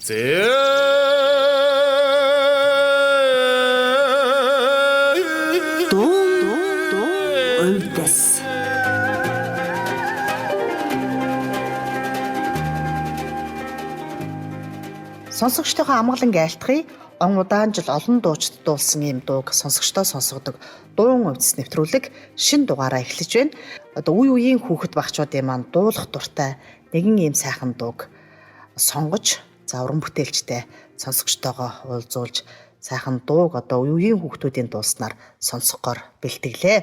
Өвдөс. Сонсогчтойгоо амгалан айлтгая. Он удаан жил олон дуучид дуулсан ийм дууг сонсогчдоо сонсгодог дуун өвдөс нэвтрүүлэг шинэ дугаараа эхлэж байна. Одоо үе үеийн хүүхэд багчуудын маань дуулах дуртай нэгэн ийм сайхан дууг сонгож уран бүтээлчтэй сонсогчтойгоо уулзуулж сайхан дууг одоо үе үеийн хүүхдүүдийн дууснаар сонсгохоор бэлтгэлээ.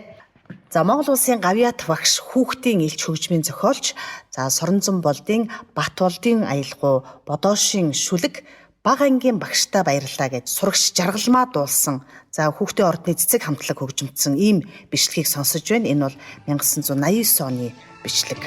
За Монгол улсын гавьяат багш хүүхдийн элч хөгжмийн зохиолч Соронзон болдын Бат болдын аялгау Бодоошийн шүлэг бага ангийн багштай баярлалаа гэж сурагч жаргалмаа дуулсан. За хүүхдийн ордны цэцэг хамтлаг хөгжимдсөн ийм бичлэгийг сонсож байна. Энэ бол 1989 оны бичлэг.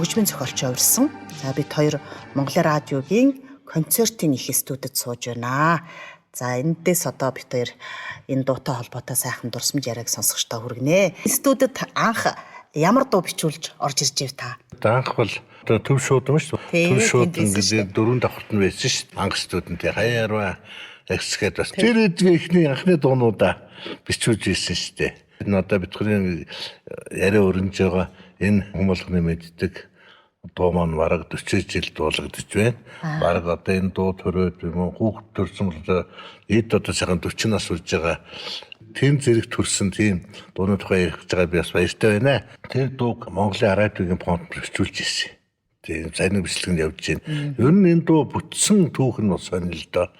Хөгжмийн зохиолч урьсан. За бид хоёр Монголын радиогийн концертын их студид сууж байна. За эндээс одоо бид хоёр энэ дуутай холбоотой сайхан дурсамж яриаг сонсогчдоо хүргэнэ. Студид анх ямар дуу бичүүлж орж ирж байв та? Анх бол төв шуудан шүү дээ. Төв шуудан гэдэг дөрөв давхарт нь байсан шүү дээ. Анх студент хаяарва эксгээд бас тэр ихний анхны дуунуудаа бичүүлж ирсэн шүү дээ. Энэ одоо бидний яриа өрнөж байгаа энэ хүмүүлхний мэддэг дуу маань бараг 40 жил дуулагдж байна. Бараг одоо энэ дуу төрөөд юм уу хүүхд төрсөн бол эд одоо сайхан 40 нас болж байгаа. Тийм зэрэг төрсөн тийм дууны тухай ярих гэж байгаа би бас баяртай байна. Тэр дууг Монголын радиогийн фонд бичүүлж ирсэн. Тийм сайн бичлэг нь явж байна. Ер нь энэ дуу бүтсэн түүх нь бас сонир л доо.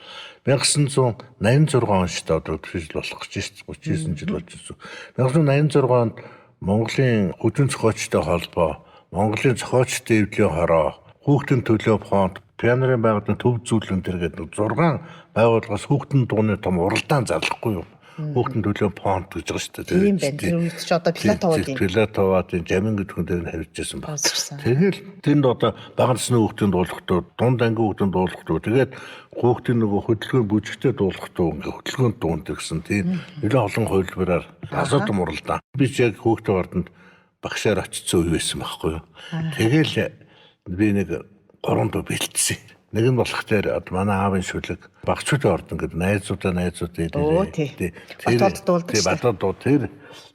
1986 он шүү дээ одоо 40 жил болох гэж байна. 39 жил болж байна. 1986 онд Монголын хөдөлгөөн зохиолчтой холбоо, Монголын зохиолчтой эвлийн хороо, хүүхдийн төлөө фонд, пианерын байгууллагын төв зүйлэн төр гэдэг 6 байгууллагаас хүүхдийн дууны том уралдаан зарлахгүй юу? Хүүхдийн төлөө фонд гэж байгаа шүү дээ. Тийм байна. Тэр үед ч одоо Пилатовын жамин гэдэг хүн дээр нь хариуцсан байна. Тэгэл тэнд одоо бага насны хүүхдийн дуулахтуу, дунд ангийн хүүхдийн дуулахтуу, тэгээд хүүхдийн нөгөө хөдөлгөөн бүжигтэй дуулахтуу ингээ хөдөлгөөнд дуунд гэсэн тийм нэлээд олон хувилбараар асуудал муралдаан. Би ч яг хүүхдийн ордонд багшаар очсон үе байсан байхгүй юу. Тэгэл би нэг 3 дуу бэлдсэн. Нэг нь болох дээр манай аавын шүлэг багчуудын ордон гэдэг найзуудаа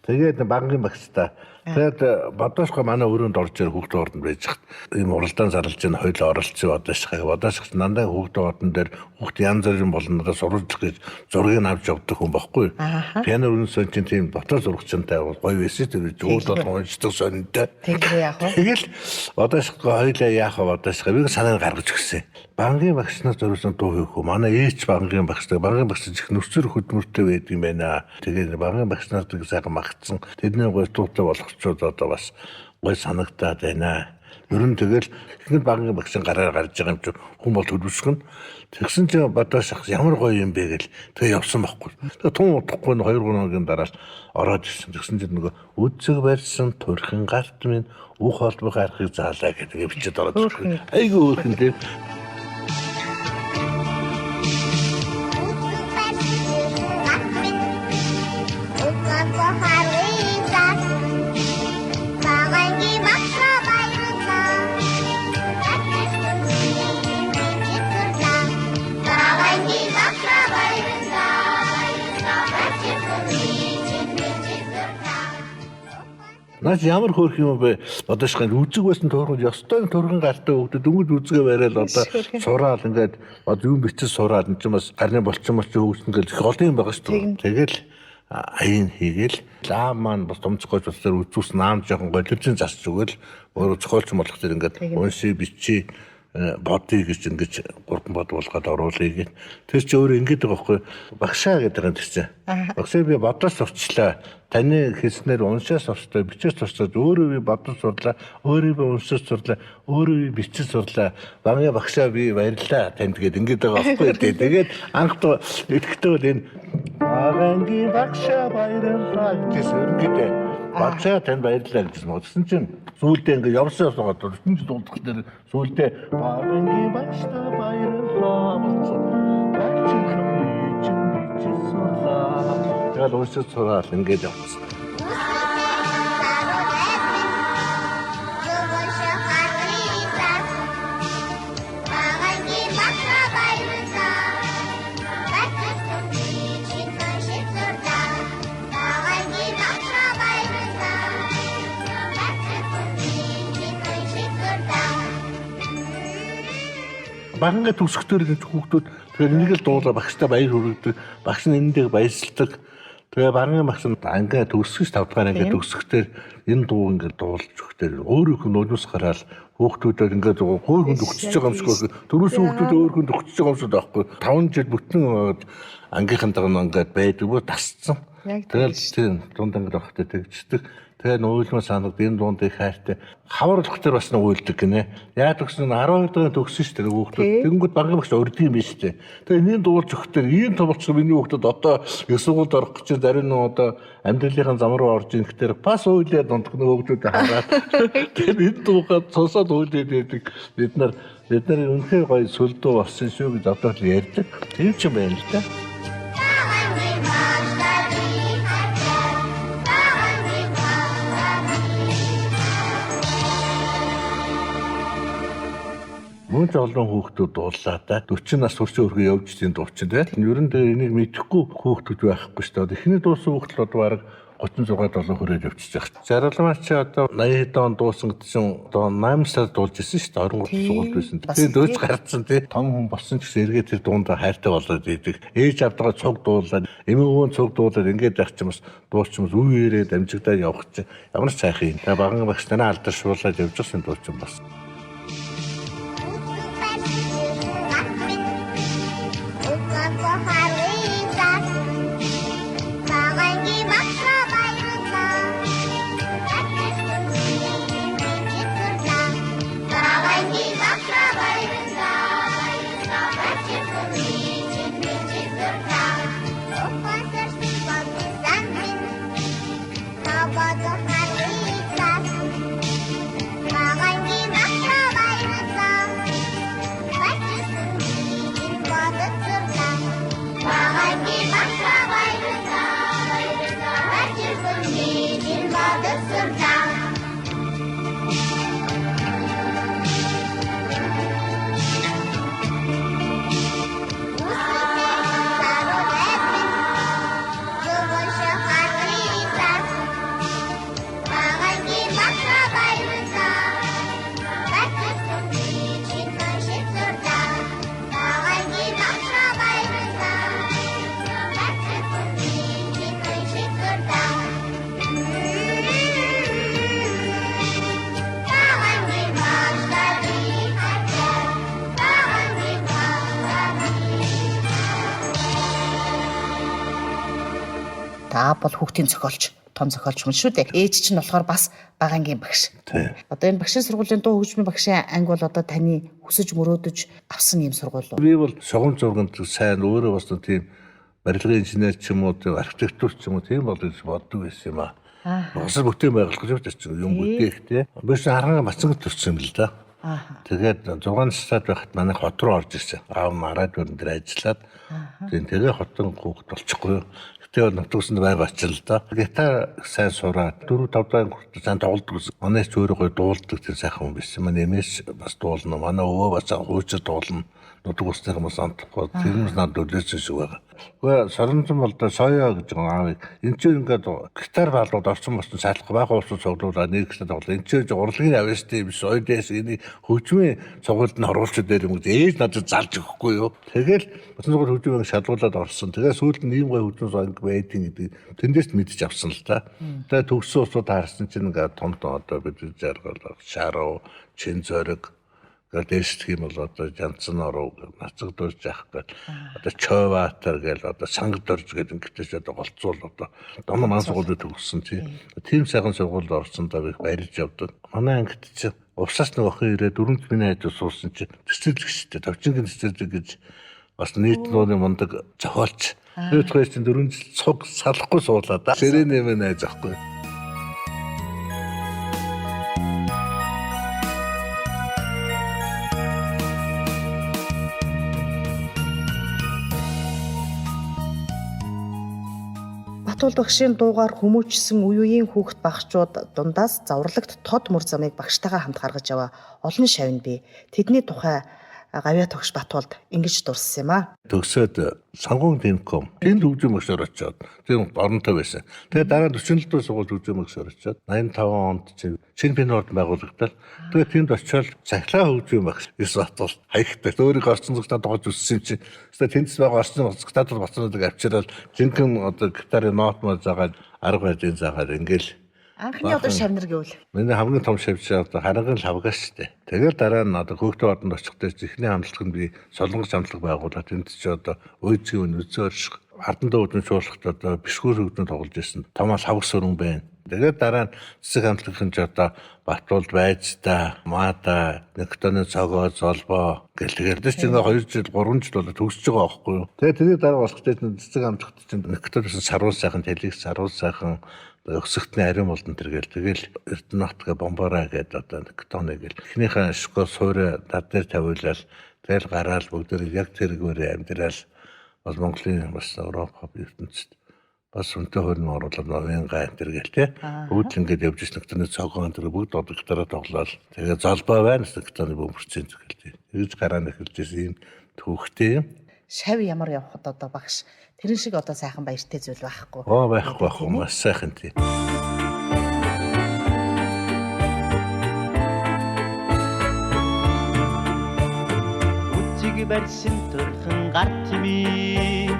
тэгээд багангийн багцтай. Тэгээд бодоошгүй манай өрөөнд орж ирэх хүүхдийн ордонд байж хат ийм уралдаан зарлж байгаа хоёул оролцсон бодоошгүй нандаа хүүхдийн ордон дээр хүүхд янз бүрийн болондоо сурвалжлах гэж зургийг авч явдаг хүн байхгүй. Пиано өрнөсөн чинь тийм ботор зурагчтай гоё байсан тэр зөвлөд уншдаг сонинтой. Тэгэл бодоошгүй хоёулаа яах вэ бодоошгүй би санааг гаргаж өгсөн. Багангийн багшнаас зориулсан дуу хийх үү? Манай ээч багангийн багштай. Багангийн багш их нөхцөр хөдөлмөртэй байдаг юм байна. Тэгээд багангийн багшнаас тийг сайхан магтсан. Тэдний гоё дуутай болгочод одоо бас гоё санагдаад байна. Ер нь тэгэл ихэнх багангийн багшийн гараар гарч байгаа юм чи хүн бол төлөвшгөн. Тэгсэн чинь бодош ямар гоё юм бэ гэл тэгээ явсан байхгүй. Тэгээ тун удахгүй 2-3 хоногийн дараа ороод ирсэн. Тэгсэн чинь нөгөө үдцэг барьсан турхин гарт минь ух холбоо гарахыг заалаа гэдэг бичээд ороод ирсэн. Айгүй өөрхөн тийм. Наач ямар хөөрх юм бэ? Бодоошгүй үзэг байсан туурханд ёстой турган гартай хөвгдөд дөнгөж үзгээ барайл одоо сураал ингээд юм бичиж сураал энэ ч бас гарны болчин хөвгсөн гэл их олон юм байгаа шүү дээ. Тэгэл аян хийгээл лаа маань бас томцгойч бас тэр үзүүлсэн наам жоохон голжин засч өгөөл өөрөө зохиолч болох тэр ингээд унши бичи бодъё гэж ингэж 3 бод болгоод оруулъя гэд. Тэр чи өөрөө ингэж байгаа байхгүй багшаа гэдэг юм тэр чинь. Багшаа би бодож сурчлаа. Таны хэлснээр уншаа сурчлаа, бичиж сурчлаа, өөрөө би бодож сурлаа, өөрөө би уншиж сурлаа, өөрөө би бичиж сурлаа. Багийн багшаа би баярлаа танд гэд ингэж байгаа байхгүй. Тэгээд анх идэхдээ бол энэ багийн багшаа баярлаа гэсэн ингэдэ. Багшаа танд баярлаа гэсэн юм. Тэгсэн чинь сүүлдээ ингэ явсан явсагаад төрсөн ч дуулах дээр сүүлдээ багийн багшаа баярлаа болсон. Тэгээд уусаа цураад ингэж явсан. Баганга төгсгтөр хүүхдүүд тэгэхээр энийг л дуулаа багштай баяр хүргэдэг. Багш нь энэндээ баярлдаг. Тэгээ баганга багш нь ангаа төгсгөж 5 дахь ангаа төгсгтөр энэ дуу ингээд дуулж өгөхдөр өөрөөх нь өнөөс гараад хүүхдүүдэд ингээд өөр хүнд өгчөж байгаа юм шиг байна. Төрөөс хүүхдүүд өөр хүнд өгчөж байгаа юм шиг байхгүй. 5 жил бүтэн ангийнхантайгаа ингээд байдаг бо тасцсан. Тэгэл тийм дунд ангид авахтай тэгждэг. Тэгээ нөөлмө санагд энэ дунд их хайртай хаварлах төр бас нэг үйлдэг гинэ. Яг гэсэн 12 дахь төгсөн шүү дээ хүүхдүүд. Тэнгүүд багын багш урд юм биш үү. Тэгээ энэний дуулж өгөхдөө ийм товолцсон миний хүүхдүүд одоо их сургуульд орох гэж зарим нь одоо амьдралынхаа зам руу орж ирэх дээр бас үйлээ дундх нэг хүүхдүүдэд хараад тэгээ энэ дуугаа цосоод үйлээд байдаг. Бид нар үнэхээр гоё сүлдөө болсон шүү гэж одоо л ярьдаг. Тийм ч юм байна л да. Мөн ч олон хүүхдүүд дууллаа да. 40 нас хүрч өөргөө явж тийм дуучин тийм. Ер нь энийг мэдэхгүй хүүхдүүд байхгүй шүү дээ. Эхний дуусан хүүхдүүд одоо бараг 36 7 хүрээд явчихж байгаа. Зарилмаа чи одоо 80 хэд он дуусан гэдэг чинь одоо 8 сар дуулж ирсэн шүү дээ. 23 сургуульд байсан. Тэгээд дөөж гарцсан тийм. Том хүн болсон ч гэсэн эргээ тэр дуундаа хайртай болоод идэг. Ээж авдгаа цуг дуулаад, эмээ өвөө цуг дуулаад ингээд байх ч юмс дуучмас үеэрээ дамжигдаад явах чинь ямар ч сайхан юм. Тэгээд баган багш танаа алдаршуулаад явж байгаа дуучин бас. Та бол хүүхдийн зохиолч, том зохиолч юм шүү дээ. Ээж чинь болохоор бас багангийн багш. Одоо энэ багшийн сургуулийн дуу хөгжмийн багшийн анги бол одоо таны хүсэж мөрөөдөж авсан юм сургууль уу? Би бол шогон зурганд сайн өөрөө бас тийм барилгын инженер ч юм уу, архитектур ч юм уу тийм бол гэж боддог байсан юм аа. Босор бүтээн байгуулах гэж байна юм бүтээх тий. Биш харанга бацангт төрсөн юм л да. Тэгээд 6 настай байхад манай хот руу орж ирсэн. Аав мараад өрн дээр ажиллаад тэгээ хотон хүүхэд болчихгүй. Тэгээд нутгасанд байг очил л да. Гитар сайн сураад 4 5 дахь хүртэл сайн тоглодог гэсэн. Манайч өөрөө гоё дуулдаг тийм сайхан хүн байсан. Манай эмээс бас дуулна. Манай өвөө бас хуучид дуулна. Нутаг усны хүмүүс амтахгүй. Тэр нь надад үлээсэн шиг байгаа. Гэхдээ соронзон бол да соёо гэж байгаа. Энд чинь ингээд гитар балууд орсон болсон шалах байх уусаа цуглуулаад нэгсээ тоглоо. Энд чинь урлагийн авьяастай биш соёдээс энийг хөгжмийн цугуйлд нь оруулж дээр юм гэж ээж надад залж өгөхгүй юу. Тэгэл босны цугуйл хөгжмийг шалгуулад орсон. Тэгээ сүүлд нь ийм гоё хөгжмөн сонг байдгийг гэдэг тэндээс мэдчих авсан л да. Тэгээ төгссөн усууд харсан чинь ингээд том том одоо бид жаргал шаруу, чин зориг Гэхдээ дээшлэх юм бол одоо Жанцсан оруу нацаг дурж яах гээд одоо Човатар гээл одоо Сангад дурж гээд ингэдэж одоо голцуул одоо дом маань сургуулиуд төгссөн тийм сайхан сургуульд орсондоо их баярлж явдаг. Манай ангид чинь увсаас нэг охин ирээд 4 минут ажил суусан чинь цэцэрлэгчтэй товчингийн цэцэрлэг гэж бас нийт нууны мундаг зохиолч. Тэгээд хоёр чинь 4 жил цуг салахгүй суулаа да. Сэрэнэ мэн айж ахгүй. Батуул багшийн дуугаар хүмүүжсэн үе үеийн хүүхэд багчууд дундаас заврлагт тод мөр замыг багштайгаа хамт гаргаж яваа олон шавьнд би тэдний тухай гавья тогш Батуулд ингэж дурсан юм аа. Төгсөөд сонгон тэнком тэнд хөгжим багшаар очиод тэр оронтой байсан. Тэгээд дараа 47 дэх сургууль хөгжим багшаар очиод 85 онд шинэ пенорд байгуулагдал. Тэгээд тэнд очиод цахилгаан хөгжим багш ес Батуул хаягтай өөрийг орчин цагтаа тоогож өссөн чинь тэндс байгаа орчин цагтаа бацнуудыг авчираад жинхэнэ одоо гитарын нот мод заагаад арга барилын заагаад ингээл Анхны одоо шавнар гэвэл миний хамгийн том шавьч одоо харангийн лавгаш штэ. Тэгэл дараа нь одоо хөөгтөө ордонд очихдээ ихний хамтлагт би солонгос хамтлаг байгуулаад тэнд чи одоо өөцгийн үзөөрш ардан дөөдөн шуулахт одоо бишгүүр хөгдөн тоглож ирсэн. Томас хавс өрөн байна. Тэгээд дараа нь цэцэг хамтлагын ч одоо Батуулд байж та маата нэгтөний цогоо золбоо гэлтэйгээр ч ингээ 2 жил 3 жил болоо төгсөж байгаа байхгүй юу. Тэгээд тэрний дараа болох гэж цэцэг хамтлагт чинь нэгтөний саруул сайхан тэлэг саруул сайхан өсөлтний ариун болон тэргээл тэгэл Эрдэнэтгээ бомбараа гэдэг одоо тоног гэл эхнийхээ школ суурь дад дээр тавиулаад тэгэл гараал бүгдээр яг тэргээр амьдрал бол Монголын бас Европ ертөнцид бас өнтөө хөрн оруулаад новын гай тэргээл те бүгд ингээд явж ирсэн нэгтний цогоон тэр бүгд одоо гитараа тоглоод тэгээ золбоо байна нэгтний бөмбөрцэн тэгэл тэгж гараа нэхэлжсэн юм түүхтэй юм. Шав ямар явхад одоо багш тэрэн шиг одоо сайхан баяртай зүйл байхгүй. Байхгүй маш сайхан тийм. Үцэг барьсан төрхөн гар тими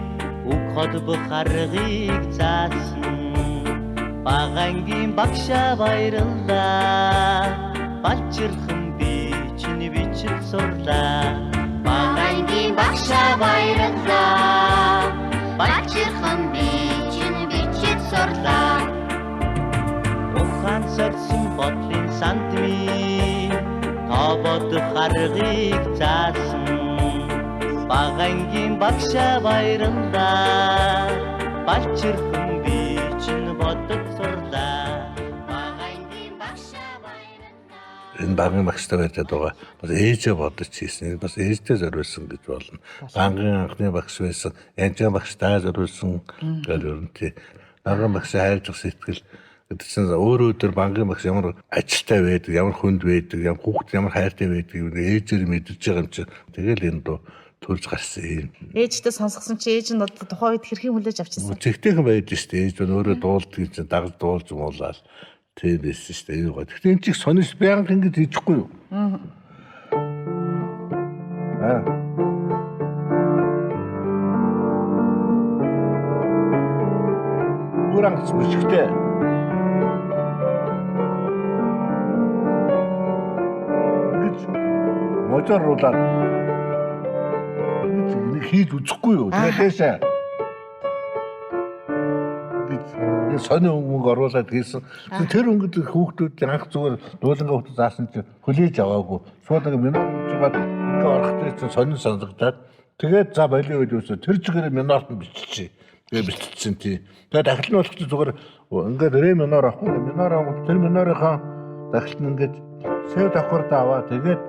үг хот бухаргыг заасан багангийн багшаа баярлаа балчирхан би чиний бичил сурлаа багангийн багшаа баярлаа балчирхан би чиний бичил сурлаа ухаан сарсан бодлын сантми тобод харгыг заасан багангийн багшаа баярлаа балчирхан би чиний бодод сурлаа багангийн багшаа баярлаа. Энэ багын багштай байдаг байгаа бас ээжээ бодож хийсэн. Бас ээжтэй зориулсан гэж болно. Багын анхны багш байсан, янжийн багштай зориулсан гэл өрнөтэй. Багын багшаа хайрлах сэтгэл гэдэг чинь өөрөө өдөр багын багш ямар ажилтай байдаг, ямар хүнд байдаг, ямар хүүхэд ямар хайртай байдаг юм ээжээр мэдэрч байгаа юм чи. Тэгэл энэ дуу төрж гарсан юм. Ээжтэй сонсгосон чи ээж нь одоо тухайн үед хэрхэн хүлээж авчихсан? Зэгтэйхэн байж штэ ээж нь өөрөө дуулдаг чинь дагаж дуулж муулаад тийм байсан штэ энэ гоо. Гэхдээ энэ чих сонирс байнга ингэж хийчихгүй юу? Гурангац бүжигтэй. Гэж можоруулаад нэг хийж үзэхгүй юу? Тэгээс энэ сони мөнгө оруулаад хийсэн. Тэр өнгөд хүүхдүүд анх зүгээр дуулангаа хүүхд заасан чинь хүлээж аваагүй. Шууд нэг минут жигаад ингээ орохтой чинь сонин сонсогдоод тэгээд за болио гэж үсэ тэр чигээр минут нь биччихье. Тэгээ биччихсэн тий. Тэгээд дахил нь болох чинь зүгээр ингээд ре минор авахгүй. Минор авах тэр минорынхаа дахилт нь ингээд сэв давхарт аваа. Тэгээд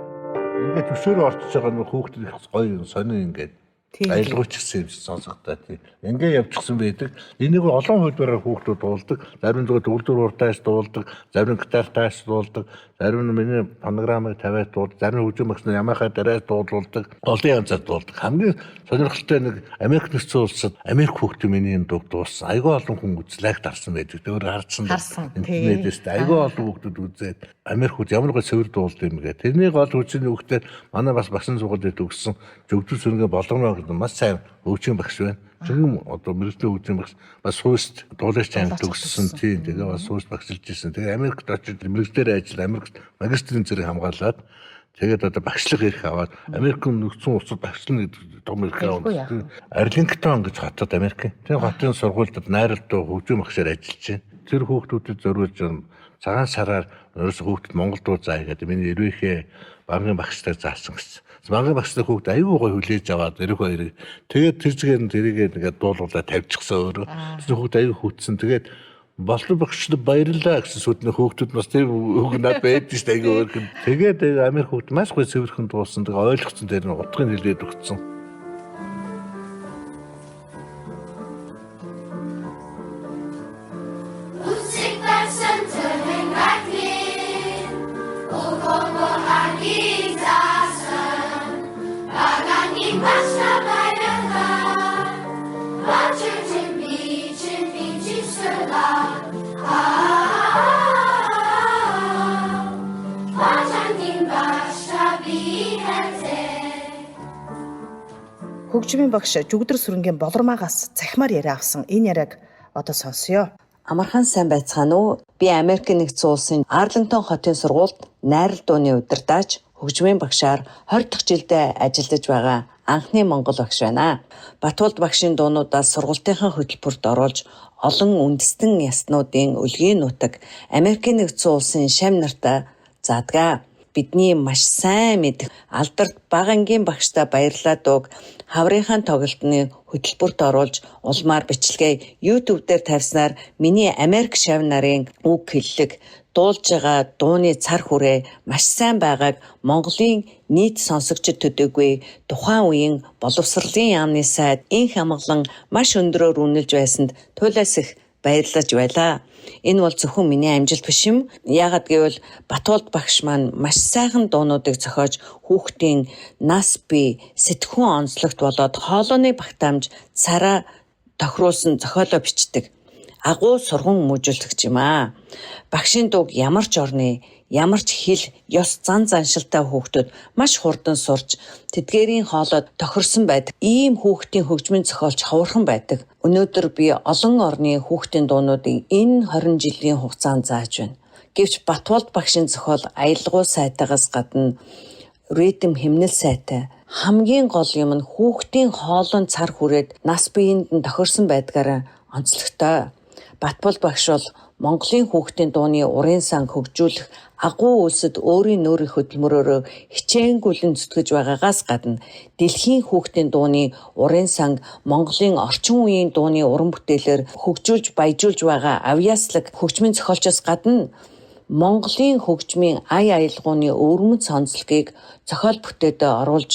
ингээд төсөөрөө орчиж байгаа нь хүүхдэд их гоё сонин ингээд аялгууч гэсэн юм сонсогдоо тий. Ингээ явчихсан байдаг. Энийг олон хөлбөрөөр хүүхдүүд дуулдаг. Зарим зүгээр төгөлдөр уртааш дуулдаг, зарим гитартааш дуулдаг, зарим нь миний фонограммыг тавиад дуулдаг, зарим хөгжим багш нар ямаахаа дараас дуулдаг, олон янзаар дуулдаг. Хамгийн сонирхолтой нэг Америк нэгдсэн улсад Америк хүүхдүүд миний энэ дууг дууссан. Айгүй олон хүн үзлайг дарсан байдаг. Тэр харсан. Интернетээс айгүй олон хүүхдүүд үзээд Америк хүүхд ямар гоо цэвэр дуулдаг юм гээ. Тэрний гол хүчний хүүхдээр манай бас багшин сургуульд төгссөн зөвдөл сүргээ болгоно маш сайн хөгжим багш байна. Зөвхөн одоо мэрэгчлийн хөгжим багш бас сууст дуулаач анги төгссөн тийм. Тэгээ бас сууст багшилж ирсэн. Тэгээ Америкт очиж мэрэгчлэр ажил Америкт магистрийн зэрэг хамгаалаад Тэгээд одоо багшлах эрх аваад Америкийн нэгдсэн улсад багшлах гэдэг том эрх аваад Арлингтон гэж хотод Америк. Тэр хотын сургуульд найралтуу хөгжим багшаар ажиллаж байна. Тэр хүүхдүүдэд зориулж цагаан сараар ерөөсөө хүүхдэд Монголд дуу заа гэдэг миний эрвээхээ банкны багштай заасан гэсэн. Банкны багштай хүүхд аюу гой хүлээж аваад эрвээ хоёрыг тэгээд тэр зэгээр нь тэрийг ингээд дуулуулаад тавьчихсан өөрөө. Тэр хүүхд аюу хүйтсэн. Тэгээд болтон багшд баярлалаа гэсэн сүдний хүүхдүүд бас тийм үг надад байдаг шүү дээ аюу өөр. Тэгээд Америк хүүхд маш гоё цэвэрхэн дуулсан. Тэгээд ойлгоцсон дээр нь утгыг хэлээд өгсөн. Хөгжмийн багш Жүгдэр Сүрэнгийн болормаагаас захимаар яриа авсан энэ яриаг одоо сонсъё. Амархан сайн байцгаана уу? Би Америкийн нэгдсэн улсын Арлингтон хотын сургуульд найрал дууны удирдаач хөгжмийн багшаар 20 дахь жилдээ ажиллаж байгаа анхны монгол багш байна. Батуулд багшийн дуунуудаас сургалтынхаа хөтөлбөрт оруулж олон үндэстэн яснуудын өлгийн нутаг Америкийн нэгдсэн улсын шам нартай заадгаа. Бидний маш сайн мэдэх алдарт бага ангийн багштай баярлалаа дууг хаврынхаа тоглолтны хөтөлбөрт оруулж улмаар бичлэгээ YouTube дээр тавьснаар миний Америк шав нарын үг хэллэг дуулж байгаа дууны цар хүрээ маш сайн байгааг Монголын нийт сонсогчид төдийгүй тухайн үеийн боловсролын яамны сайд инх амгалан маш өндөрөөр үнэлж байсанд туйлаас их баярлаж байлаа. Энэ бол зөвхөн миний амжилт биш юм. Яагаад гэвэл Батуулд багш маань маш сайхан дуунуудыг зохиож хүүхдийн нас бие сэтгхүүн онцлогт болоод хоолойны багтаамж цараа тохируулсан зохиолоо бичдэг. Агуу сурган хүмүүжүүлэгч юм аа. Багшийн дууг ямар ч орны ямар ч хэл ёс зан заншилтай хүүхдүүд маш хурдан сурч тэдгээрийн хоолойд тохирсон байдаг. Ийм хүүхдийн хөгжмийн зохиолч ховорхон байдаг. Өнөөдөр би олон орны хүүхдийн дуунуудыг энэ 20 жилийн хугацаанд зааж байна. Гэвч Батуулд багшийн зохиол аялгау сайтаагаас гадна ритм хэмнэл сайтай. Хамгийн гол юм нь хүүхдийн хоолойн цар хүрээд нас биеинд нь тохирсон байдгаараа онцлогтой. Батбол багш бол Монголын хүүхдийн дууны урын сан хөгжүүлэх агуу үйлсэд өөрийн нүүрийн хөдөлмөрөөрөө хичээнгүйлэн зүтгэж байгаагаас гадна дэлхийн хүүхдийн дууны урын санг Монголын орчин үеийн дууны уран бүтээлээр хөгжүүлж баяжуулж байгаа авьяаслаг хөгжмийн зохиолчоос гадна Монголын хөгжмийн ая аялгауны өвөрмөц онцлогийг зохиол бүтээдээ оруулж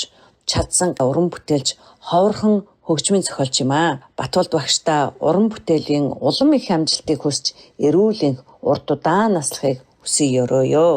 чадсан уран бүтээлч ховорхон хөгжмийн зохиолч юм аа. Батуулд багштай уран бүтээлийн улам их амжилтыг хүсч эрүүл энх урт удаан наслахыг хүсье өрөөё.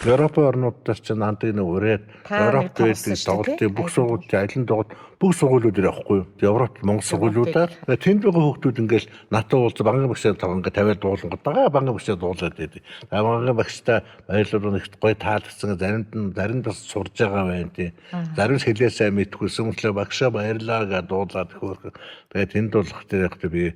Европ орнуудаар ч наадыг нэг ураад Европт байдаг тоглолтын бүх сургуулийн аялын тоглолт бүх сургуулиуд явахгүй юу? Европт Монгол сургуулиудаар тэнд байгаа хүүхдүүд ингээл натаа уулз банкны багшаа таванга тавиад дуулангад байгаа банкны багшаа дуулаад байдаг. Банкны багштай баярлалаа их гоё таалагдсан заримд бас сурж байгаа байна тий. Зарим хэлээ сайн мэдхгүйсэн мөртлөө багшаа баярлалаа гэж дуулаад хөөх. Тэгээд тэнд дуулах дээр явахдаа би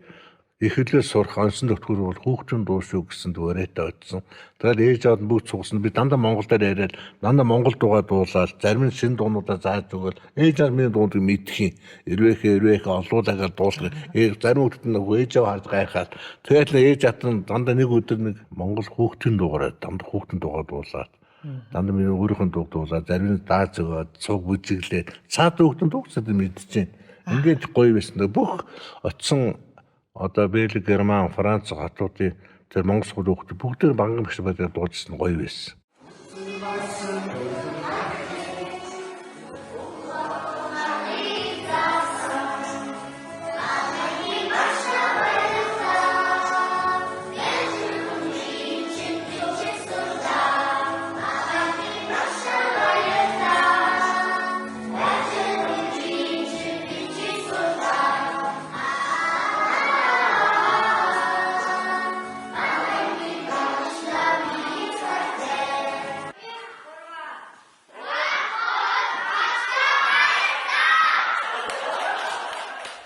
их хэлээр сурах онцон төгтгөр бол хүүхдийн дуу шүү гэсэн дүүрээтэй очсон. Тэгээд ээж аваад бүгд цугсан. Би дандаа монголоор яриад дандаа монгол дуугаа дуулаад зарим нь шинэ дуунуудаа зааж өгөөл ээж аваад миний дуудыг мэдэх юм. Эрвэхэ олуулаагаар дуулах. Зарим хүүхдэд нь ээж аваа харж гайхаад тэгээд ээж аваад дандаа нэг өдөр нэг монгол хүүхдийн дуугаар дандаа хүүхдийн дуугаа дуулаад Дандаа миний өөрийнхөө дууг дуулаад зарим нь дааж өгөөд цуг бүжиглээ. Цаад дуугтэн дуугсаад мэдчихээн. Ингээд гоё байсан. Бүх очсон одоо Бэлэг, Герман, Франц хотуудын тэр Монгол сууд хүүхдүүд бүгдээр банган багш байдаг дуулжсэн гоё байсан.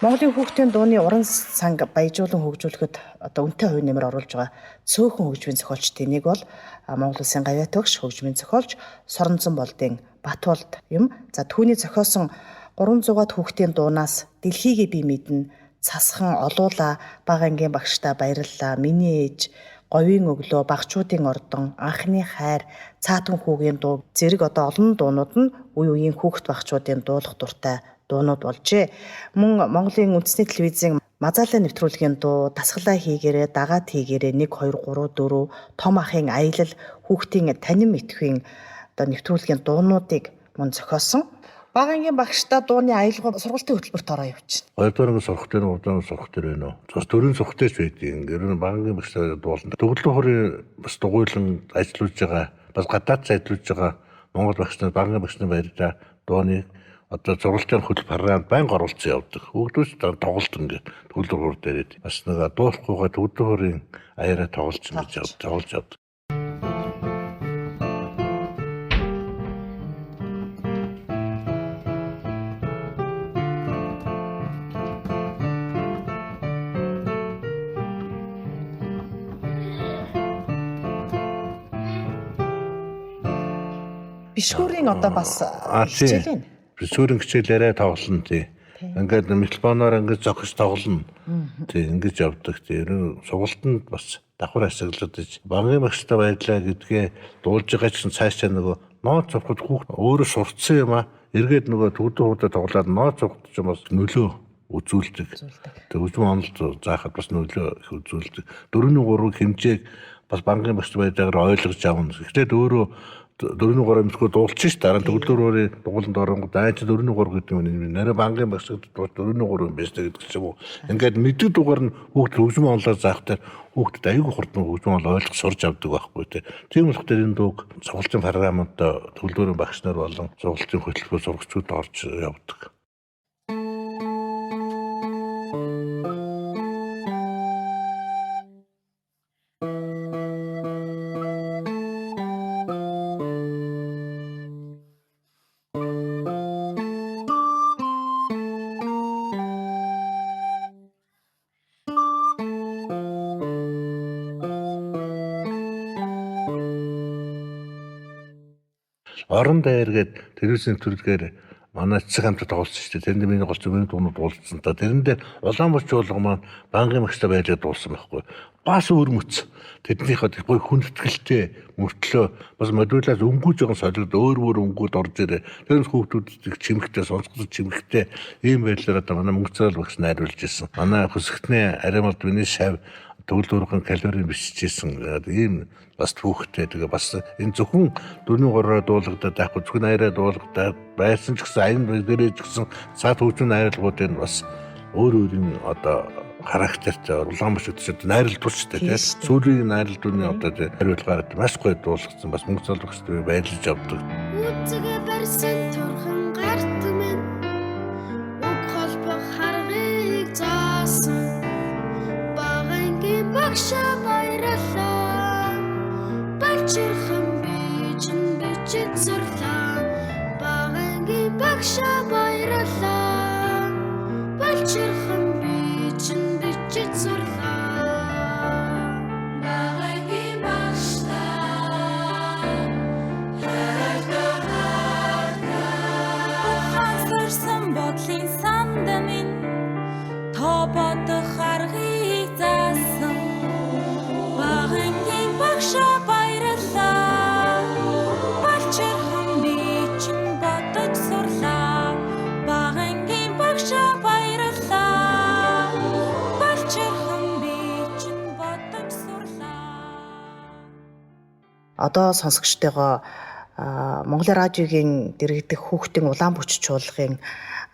Монголын хүүхдийн дууны уран санг баяжуулан хөгжүүлэхэд одоо үнэтэй хувь нэмэр оруулж байгаа цөөхөн хөгжмийн зохиолчдын нэг бол Монгол Улсын гавьяа төгш хөгжмийн зохиолч Соронзон болдын Батболд юм. За түүний зохиосон 300-аад хүүхдийн дуунаас дэлхийгээ би мэднэ, цасхан олуула, бага ангийн багштаа баярлалаа, миний ээж, говийн өглөө, багчуудын ордон, анхны хайр, цаатан хүүгийн дуу зэрэг одоо олон дуунууд нь үе үеийн хүүхд багчуудын дуулах дуртай дуунууд болжээ. Мөн Монголын үндэсний телевизийн Мазаалаа нэвтрүүлгийн дуу, Дасгалаа хийгээрээ, Дагаад хийгээрээ 1 2 3 4, Том ахын аялал, хүүхдийн танин мэтхүйн одоо нэвтрүүлгийн дуунуудыг мөн зохиосон. Багангийн багштаа дууны аялал сургалтын хөтөлбөрт ороо явчихна. 2 дугаар анги сурах дээр, 3 дугаар сурах дээр байна уу? Цус 4 сурахтай ч байдгийг. Ер нь багангийн багштаа дуулна. Төгөлдөр хорийн бас дугуйлан ажиллаж байгаа, бас гадаад ажиллаж байгаа Монгол багштаа багангийн багштаа баярлаа дууны одоо зургалтын хөтөлбөр байнга оруулсан явдаг. Хүүхдүүд тоглолт ингээд төгөлдөр хор дээрээ бас нэг дуусахгүйгээ төгөлдөр хорийн аяараа тоглож явдаг. Бишгүүрийн одоо бас хичээл байна. Бишгүүрийн хичээлээрээ тоглоно тий. Ингээд микрофоноор ингээд зогсож тоглоно. Тий ингэж явдаг тий. Ер нь сургалтанд бас давхар ашиглагдаж багын багштай баярлаа гэдгээ дуулж байгаа чинь цаашаа нөгөө нууц цувхад хүүхд өөрөө сурцсан юм а. Эргээд нөгөө төгөлдөр хуудаа тоглоод нууц цувхад ч юм бас нөлөө үзүүлдэг. Тэг хөгжим онолд заахад бас нөлөө их үзүүлдэг. 4-3 хэмжээг бас багын багштай байдлаар ойлгож авна. Гэхдээ өөрөө 4-3 эмсгөө дуулчих ш дараа нь төгөлдөр дугууланд оронгод айч 4-3 гэдэг юм нэрэ бангийн багшд 4-3 бэстэй гэдэг ч юм уу. Ингээд мэддэг дугаар нь хүүхд хөгжим онлоор заахтай хүүхдэд аюулгүй хурдан хөгжим онлоо ойлгож сурж авдаг байхгүй тий. Тийм болох дээр энэ дууг сургалтын програмд төгөлдөр багш нар болон сургалтын хөтөлбөр сурагчид орж явдаг. Орон даяар гээд телевизийн нэвтрүүлгээр манай цэцэг хамтад тоглосон шүү дээ. Тэрэнд миний голч миний дуунууд уулзсан та. Тэрэн дээр Улаанбаатар маань бангийн багштай байлаад дуулсан байхгүй. Бас өөр мөц. Тэднийхээ гоё хүндэтгэлтэй мөртлөө бас модулаас өнгөж байгаа солиод өөр өнгөд орж ирээ. Тэрнээс хүүхдүүд чимэгтэй сонсгож чимэгтэй ийм байдлаар одоо манай мөнгөцөл багш найруулж ирсэн. Манай хөсгтний арималд миний шав төгөлдөрхөн калори бичижсэн ийм бас түүхтэй. Тэгээ бас энэ зөвхөн 4-3-аар дуулагдаад байхгүй зөвхөн аяараа дуулагдаад байсан ч гэсэн аян дээрээ ч гэсэн цаад хөгжмийн найрлагуудын бас өөр одоо характертай Улаанбаатар өчигдөр найралтуулчтай тийм сүүлийн найралтууны одоо хариулгаар маш гоё дуулагдсан бас мөнгө залгахчтай баярлаж авдаг. Үцгээ барьсан турхан гарт минь уг холбох харгыг заасан багангийн багша баярлалаа балчирхан бичиг сурлаа багангийн багша баярлалаа балчирхан бичиг сурлаа багангийн багша бодлын санд минь то бодох харгыг заасан одоо сонсогчтойгоо Монголын радиогийн дэргэдэх хүүхдийн улаан бүч чуулгын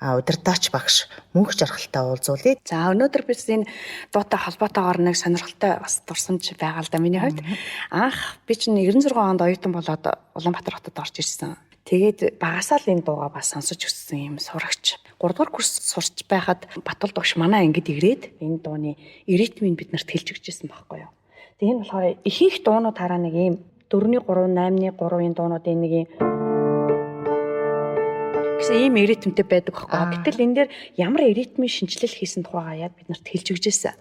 удирдаач багш Мөнх Жаргалтай уулзуулъя. За өнөөдөр бид энэ дуутай холбоотойгоор нэг сонирхолтой бас дурсамж байгаа л да миний хувьд. Анх би чинь 96 онд оюутан болоод Улаанбаатар хотод орж ирсэн. Тэгээд багасаа л энэ дуугаа бас сонсож өссөн юм сурагч. 3 дугаар курс сурч байхад Батулд багш манай ангид ирээд энэ дууны ритмийг биднэрт хэлж өгч ирсэн байхгүй юу. Тэгээд энэ болохоор ихэнх дуунууд хараа нэг юм 4-3, 8-3 энэ дуунуудын нэг юм гэсэн ийм ритмтэй байдаг байхгүй. Гэтэл энэ дээр ямар ритмийн шинжилэл хийсэн тухайгаа яд биднэрт хэлж өгч ирсэн.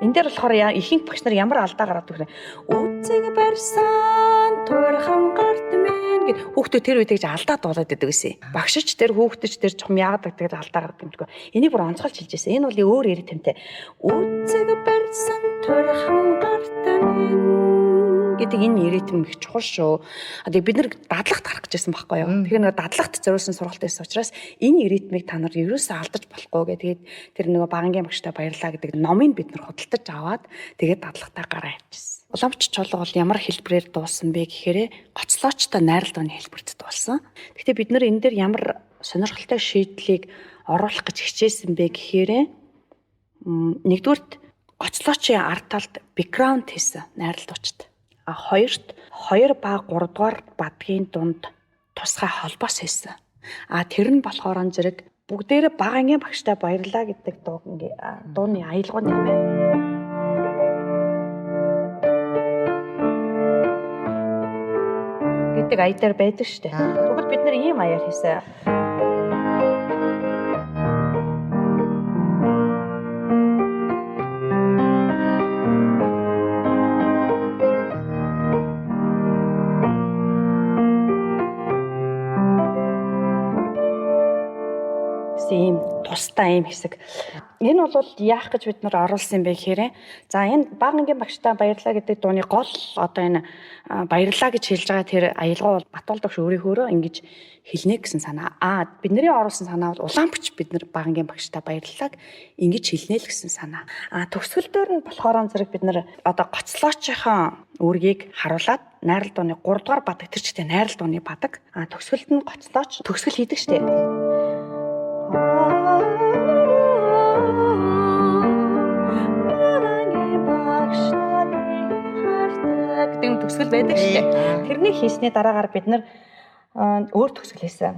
Энэ дээр болохоор ихэнх багш нар ямар алдаа гаргадаг вэ? Үцэг барьсан турхан гарт мэн гэд хүүхдүүд тэр үедээ алдаа дуулаад байдаг гэсэн. Багшч тэр хүүхдч тэр чухам яагаад гэдэг алдаа гаргадаг юм бэ? Энийг бүр онцгойлж хэлж ирсэн. Энэ бол өөр ритмтэй. Үцэг барьсан турхан гарт мэн гэдэг энэ ритм их чухал шүү. Одоо бид нар дадлагт гарах гэжсэн байхгүй юу? Тэгэхээр нэг дадлагт зориулсан сургалт байсан учраас энэ ритмийг та нар ерөөсөө алдаж болохгүй гэдэг. Тэр нэг багангийн багштай баярлаа гэдэг номыг бид нар худалдаж аваад тэгээд дадлагтаа гараа явчихсан. Улаанбач чуулга бол ямар хэлбэрээр дуусан бэ гэхээр гоцлоочтой найрал дууны хэлбэрт дуулсан. Гэхдээ бид нар энэ дээр ямар сонирхолтой шийдлийг оруулах гэж хичээсэн бэ гэхээр нэгдүгürt гоцлоочийн ард талд бэкграунд хийсэн найрал дуучид. Хоёрт 2 ба 3 дугаар бадгийн дунд тусгай холбоос хийсэн. Тэр нь болохоор зэрэг бүгдээрээ багангийн багштай баярлаа гэдэг дууны аялгуун юм байна. Гэдэг аялаар байдаг шүү дээ. Тэгвэл бид нэр ийм аяар хийсэн. Ийм тустай ийм хэсэг. Энэ бол яах гэж бид нар оруулсан юм бэ гэхээр за энэ багангийн багштай баярлаа гэдэг дууны гол одоо энэ баярлаа гэж хэлж байгаа тэр аялгаа бол Батулд багш өөрийнхөө ингэж хэлнэ гэсэн санаа. Бидний оруулсан санаа бол Улаанбач бид нар багангийн багштай баярлалааг ингэж хэлнэ л гэсэн санаа. Төгсгөл дээр нь болохоор зэрэг бид нар одоо гоцлоочийн үргийг харуулад найрал дууны 3 дугаар бадаг тэр чигтээ найрал дууны бадаг. Төгсгөлд нь гоцлооч төгсгөл хийдэг штеп. Гэдэг төгсгөл байдаг шүү дээ. Тэрнийг хийсний дараагаар бид нар өөр төгсгөл хийсэн.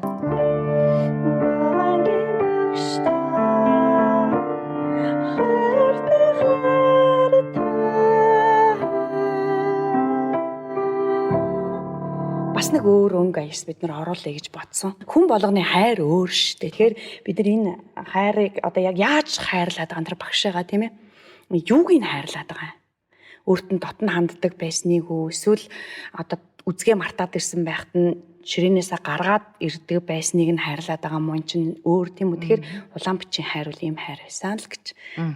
Бас нэг өөр өнгө аяс бид нар оруулъя гэж бодсон. Хүн болгоны хайр өөр шүү дээ. Тэгэхээр бид нар энэ хайрыг одоо яг яаж хайрлаад байгаа нэр багшаага тийм ээ? Юуг нь хайрлаад байгаа юм? Өөртөө дотн ханддаг байсныг үү эсвэл одоо үзгээ мартаад ирсэн байхад нь ширээнээсээ гаргаад ирдэг байсныг нь хайрлаад байгаа мөн чинь өөр тийм үү. Тэгэхээр Улаанбачийн хайр бол ийм хайр байсан л гэж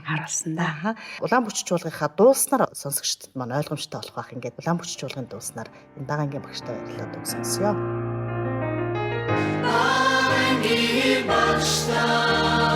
харуулсан да. Улаанбач чуулгынхаа дууснаар сонсогчдод маань ойлгомжтой болох байх ингээд Улаанбач чуулгын дууснаар энэ багангийн багштай баярлалаа дуу сонсё. Багангийн багштай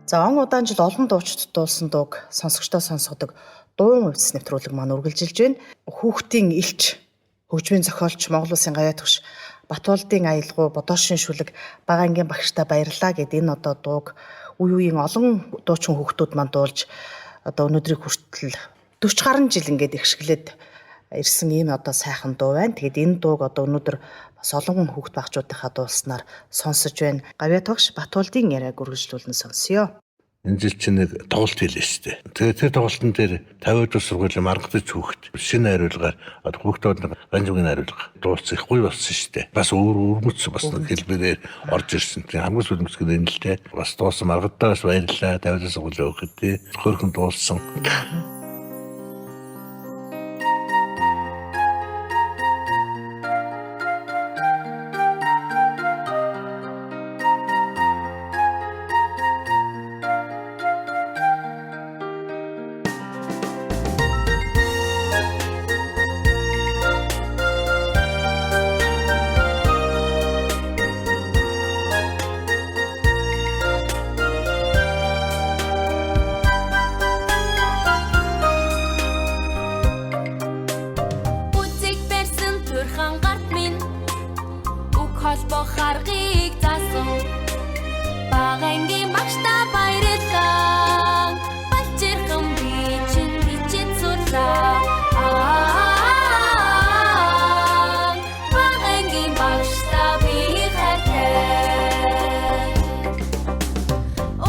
За он удаан жил олон дуучид дуулсан дууг сонсогчдоо сонсгодог дуун увдс нэвтрүүлэг маань үргэлжилж байна. Хүүхдийн элч, хөгжмийн зохиолч, Монгол Улсын гавьяа төгш Батуулдын аялгау, бодоошин шүлэг бага ангийн багштай баярлаа гэд энэ одоо дууг үе үеийн олон дуучин хүүхдүүд манд дуулж одоо өнөөдрийг хүртэл 40 гаруй жил ингээд ихшгэлээд ирсэн ийм одоо сайхан дуу байна. Тэгээд энэ дууг одоо өнөөдөр бас олон хүүхд багчуудынхаа дуулснаар сонсож байна. Гавьяа тогш Батуулдын яриаг үргэлжлүүлэн сонсъё. Энэ жил чинь нэг тоглолт хийлээ шүү дээ. Тэгээд тэр тоглолтын дээр 50 дэх сургуулийн маргадч хүүхэд шинэ хариулгаар хүүхдүүд ганжуугийн хариулга дуулцахгүй болсон шүү дээ. Бас өрмөц бас нэг хэлбэрээр орж ирсэн. Тэгээ хамгийн сүлмэсгэн энэ л дээ. Бас дуусан маргадаа бас баярлалаа. 50 дэх сургуулийн хүүхэд тий. Хөөрхөн дуулсан. Үзэг барьсан төрхөн гарт минь үг холбоо харгыг заасан багангийн багштай баярлалаа бачирхан би чинь хичээн сурлаа багангийн багштай би хайртай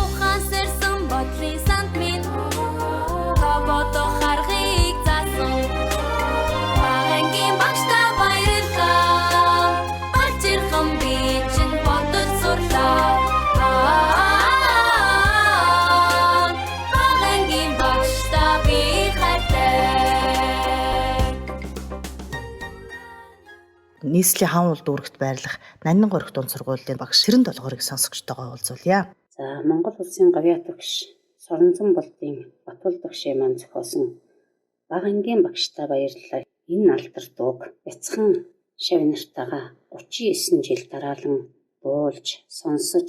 ухаан сэрсэн бодлын санд минь габото харгыг заасан багангийн багштай баярлалаа бачирхан би чинь бодож сурлаа багангийн багштай би хайртай Нийслэлийн хаан улд үүрэгт байрлах Наннин горих дунд сургуулийн багш Сэрэн Долгорыг сонсогчтойгоо уулзуулъя. За Монгол улсын гавьяа тогш Соронзон болдын Батуул багшийн маань зохиосон багангийн багштай баярлалаа. Энэ алдар дууг бяцхан шав нартайгаа 39 жил дараалан дуулж, сонсож,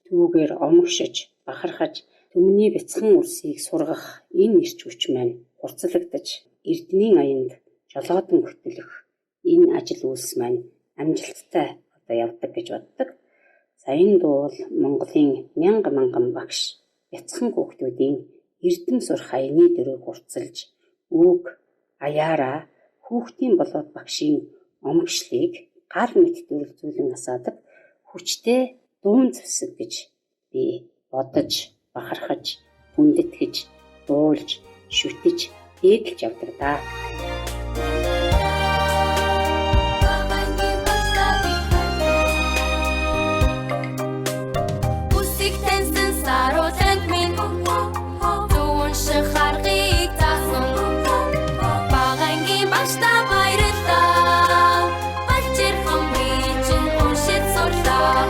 түүгээр омгшиж, бахархаж, түмний бяцхан үрсийг сургах энэ ирч хүч маань хурцлагдаж, Эрдэнийн аянд жолоодон хөтлөх энэ ажил үйлс маань амжилттай одоо явдаг гэж боддог. За энэ дуу бол Монголын мянган багш бяцхан хүүхдүүдийн эрдэм сурах аяны дөрөв хурцлж, үг, аяараа хүүхдийн болоод багшийн омгшлыг гал мэт дүрлзүүлэн асаадаг хүчтэй дуун зэвсэг гэж би бодож, бахархаж, хүндэтгэж, дуулж, шүтэж, дээдлж явдаг да. багангийн багштай би хайртай үсэг таньсан саруу танк минь дүүн шиг харгыг заасан багангийн багштай баярлалаа бачирхан би чинь уншиж сурлаа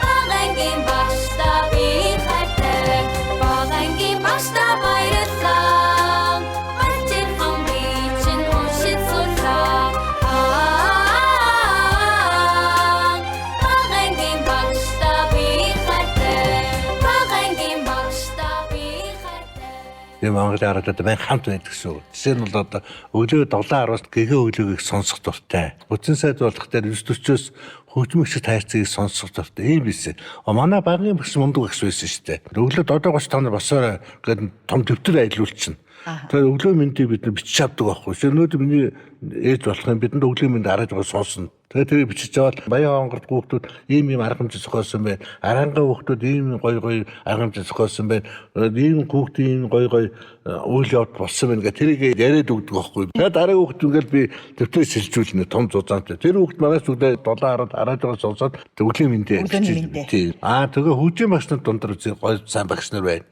багангийн багштай би хайртай багангийн багштай баярлалаа бачирхан би чинь уншиж сурлаа багангийн багштай би хайртай багангийн багштай би хайртай Тэгээ Монголын аргад одоо баян хамт байдаг гэсэн үг. Жишээ нь бол одоо өглөө 7:10-аас гэгээ өглөөгийг сонсох дуртай. Утсан сайд болох дээр 9:40-оос хөгжмийн хэсэг тайрцгийг сонсох дуртай. Ийм биз. Манай багийн багш мундаг багш байсан шүү дээ. Өглөө 7:30 босоо гэдэг том төвтөр аялуулчихна. Тэгэхээр өглөө мэндийг бид нар бичиж авдаг байхгүй. Өнөөдөр миний ээж болох юм бидэнд өглөө мэнд араад байгаа сонсно. Тэгээ бичиж аваад баян хонгорт хүүхдүүд ийм арга хэмжээ зохиосон байна. Арангаа хүүхдүүд ийм гоё арга хэмжээ зохиосон байна. Ийм хүүхдийн гоё үйл явдал болсон байна гэх тэрийг яриад өгдөг байхгүй. Тэгээ дараагийн хүүхд ингээл би төвтөрөөр шилжүүлнэ том зузаантай. Тэр хүүхд манаас үдээ 7:10 араад байгаа сонсоод өглөө мэндээ бичиж. Тийм. Тэгээ хөгжим багшнууд дундар гоё сайн багш нар байна.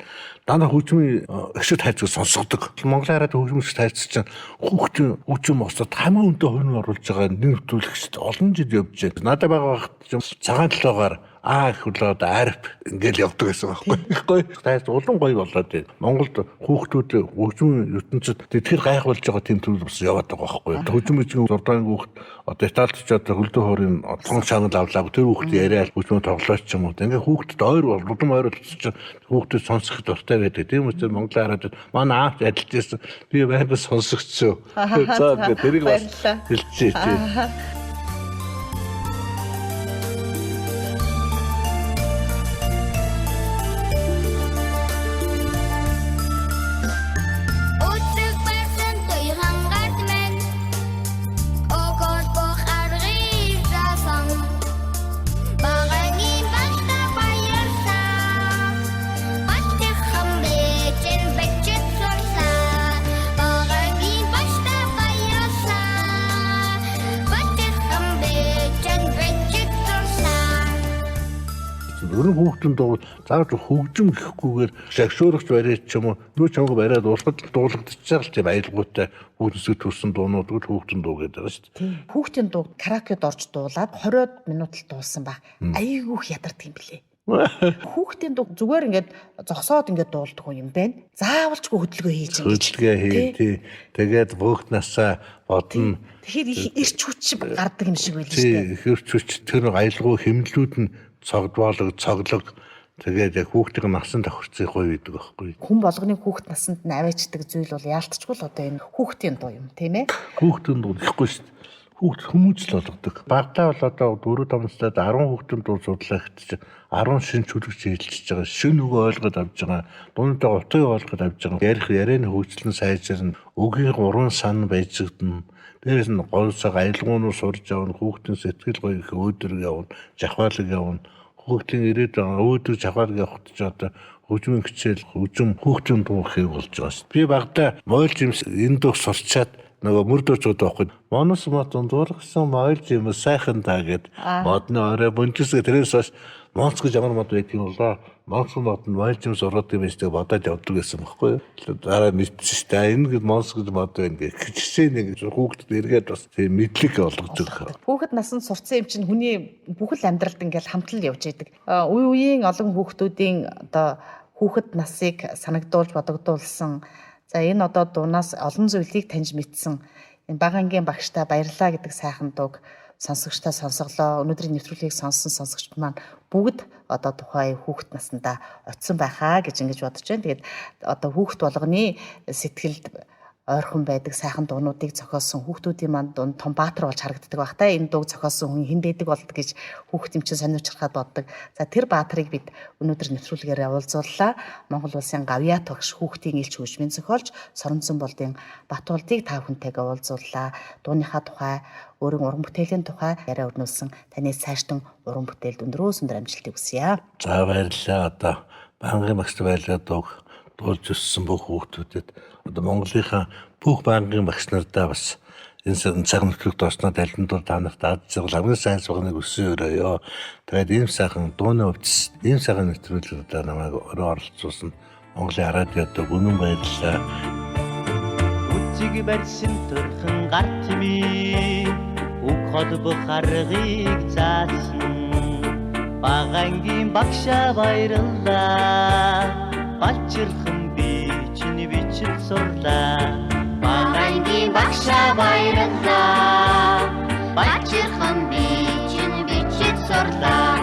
Дандаа хөгжмийн өшөд хайцыг сонсгодог. Монголын хараад хөгжмийн өшөд хайц чинь хөгжим босоод хамгийн өндөр хувийн оруулж байгаа нэг нэвтрүүлэгчд олон жил явж байна. Надад байгаа цагаан толгойгоор гэхэл одоо арп ингээл явдаг гэсэн байхгүй. Гоё. Таас улан гоё болоод байна. Монголд хүүхдүүд хөгжмийн ертөнцид тэр гайхуулж байгаа тийм төвд бас яваад байгаа байхгүй. Хөгжмийн зурдааны хүүхд одоо Италид ч одоо хөлдөө хоорын том шагнал авлаа. Тэр хүүхд яриад хөгжмөө тоглооч ч юм уу. Ингээ хүүхдэд ойр улам ойр болчихсон хүүхдэд сонсох дуртай байдаг. Тийм учраас Монголын хараад манай аав ажиллаж байсан. Би байнга сонсогдсон. За ингээ тэрийг бас хэлчихээ тийм. Өрн хүүхдэн дуу заавал хөгжим гэхгүйгээр шагшуурагч бариад ч юм уу нөө чамга бариад уулахад дуулагдчихсан л тийм аялгаутай хүүхдсэд төрсэн дуунууд л хүүхдэн дуу гэдэг байгаа шүү дээ. Хүүхдийн дуу караокед орж дуулаад 20 минут л дуулсан баг. Айгүйх ядардаг юм блэ. Хүүхдийн дуу зүгээр ингээд зогсоод ингээд дуулдаг юм байна. Заавалчгүй хөдөлгөөн хийж юм. Хөдөлгөөн хий. Тэгээд бүгд насаа бодно. Тэгэхээр эрч хүч гардаг юм шиг байл шүү дээ. Эрч хүч тэр аялгау хэмнэлүүд нь цогдвоолог цоглог тэгээд яг хүүхдийн насан тохирцыг гоё гэдэг байхгүй. Хүн болгоны хүүхд насанд нь аваачдаг зүйл бол яалтчгүй л одоо энэ хүүхдийн дуу юм тийм ээ. Хүүхдийн дуу гэхгүй шүү дээ. Хүүхд хүмүүжл болгодог. Багтаа бол одоо 4-5 настай 10 хүүхдийн дуу судлаагт 10 шин чөлөгч хэлчихэж байгаа. Шин үг ойлгоод авч байгаа. Дундаа утгыг ойлгоод авч байгаа. Ярианы хөгжлөн сайжирна. Үгийн уран сан байжигдана. Дээрээс нь гонсог аялгуунуу сурж явна, хүүхдийн сэтгэл гоё их өөдрөг явна, жахвалаг явна. Хүүхдийн ирээд өөдрөг жахвалаг явахт ч одоо хөгжмийн хичээл, хөгжим хүүхдийн дуу хийх болж байгаа шүү. Би багтаа мойл жимс энэ дуу сурчаад нөгөө мөрдөөчүүд байхгүй. Монос мотон зургсан мойл жимс сайхан таа гэд модны орой бунжисгээ тэрээс хойш Монц гэж ямар мод байдаг юм болоо. Монц мод нь мойл жимс ураад юм байсдаг бодоод явдаг гэсэн байхгүй юу. Дараа мэдчихсэн шүү дээ. Энэ гэж монц гэж мод байна гэх. Хичсээ нэг хүүхдэд эргээд бас тийм мэдлэг олгож байгаа. Хүүхэд насанд сурцсан юм чинь хүний бүхэл амьдралд ингээл хамтлал явж идэг. Үе үеийн олон хүүхдүүдийн одоо хүүхэд насыг санагдуулж бодогдуулсан. За энэ одоо дуунаас олон зүйлийг таньж мэдсэн. Энэ бага ангийн багштай баярлаа гэдэг сайхан дууг сонсогчтой сонсголоо. Өнөөдрийн нэвтрүүлгийг сонссон сонсогчд маань бүгд одоо тухай хүүхэд наснда очисон байхаа гэж ингэж бодож байна. Тэгээд одоо хүүхэд болгоны сэтгэлд ойрхон байдаг сайхан дуунуудыг зохиосон хүүхдүүдийн манд дунд том баатар болж харагддаг байх та. Энэ дууг зохиосон хүн хэн байдаг болд гэж хүүхэд юм чинь сонирчрахад боддог. За тэр баатарыг бид өнөөдөр нэвтрүүлгээр уулзууллаа. Монгол улсын Гавьяа тогш хүүхдийн элч хөгжмийн зохиолч Соронзон болдын Батуулдыг та бүхэнтэйгээ уулзууллаа. Дууныхаа тухай өөрийн уран бүтээлийн тухай яриа өрнүүлсэн таны цаашдын уран бүтээлд өндрөөс өндөр амжилтыг хүсье. За баярлалаа. Одоо банкны багш байлаа дууг дуулж өссөн бүх хүүхдүүдэд одоо Монголынхаа бүх банкны багш нартаа бас энэ цаг нөхцөлд орснод аль нь та нарт ад зэрэг хамгийн сайн сурганы өссөн өрөөё. Тэгээд ийм сайхан дууны өвчс, ийм сайхан нэвтрүүлгүүдэд намайг оролцуулсан Монголын радиод үнэн баярлалаа. Үцэг барьсан төрхөн гар тэмээ үг холбох аргыг заасан багангийн багшаа баярлалаа. Бачирхан би чиний бичил сурлаа. Багангийн багшаа баярлалаа. Бачирхан би чиний бичил сурлаа.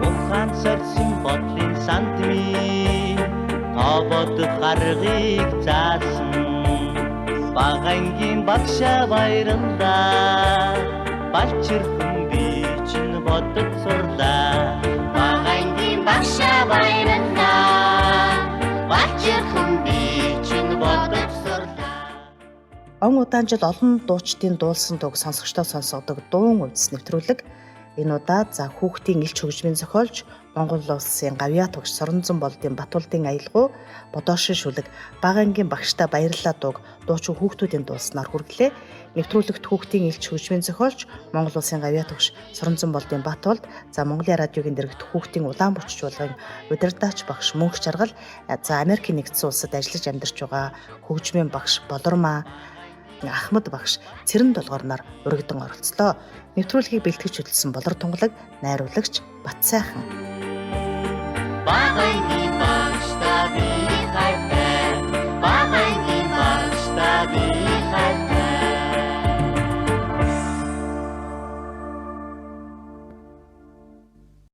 Ухаан сорсон бодлын сантми тоободох аргыг заасан багангийн багшаа баярлалаа. Бачирхан би чиний бодож сурлаа. Багангийн багшаа баярлалаа. Бачирхан би чиний бодож сурлаа. Он удаан жил олон дуучдын дуулсан дууг сонсогчдоо сонсгодог дуун өвдөс нэвтрүүлэг энэ удаад за хүүхдийн элч хөгжмийн зохиолч Монгол улсын Гавьяа тогш Соронзон болдын Батуулдын аялгау бодоошин шүлэг бага ангийн багштай баярлалаа дууг дуучин хүүхдүүдийн дуулснаар хүргэлээ. Нэвтрүүлэгт хүүхдийн элч хөгжмийн зохиолч Монгол улсын Гавьяа тогш Соронзон болдын Батуулд за Монголын радиогийн дэргэд хүүхдийн улаан булчруулгын удирдаач багш Мөнх Жаргал за Америкийн нэгдсэн улсад ажиллаж амьдарч байгаа хөгжмийн багш Болормаа Ахмад багш цэрэн долгоорноор урагдан оролцлоо. Нэвтрүүлгийг бэлтгэж хөтлсөн Болор тунгалаг, найруулагч Батсайхан.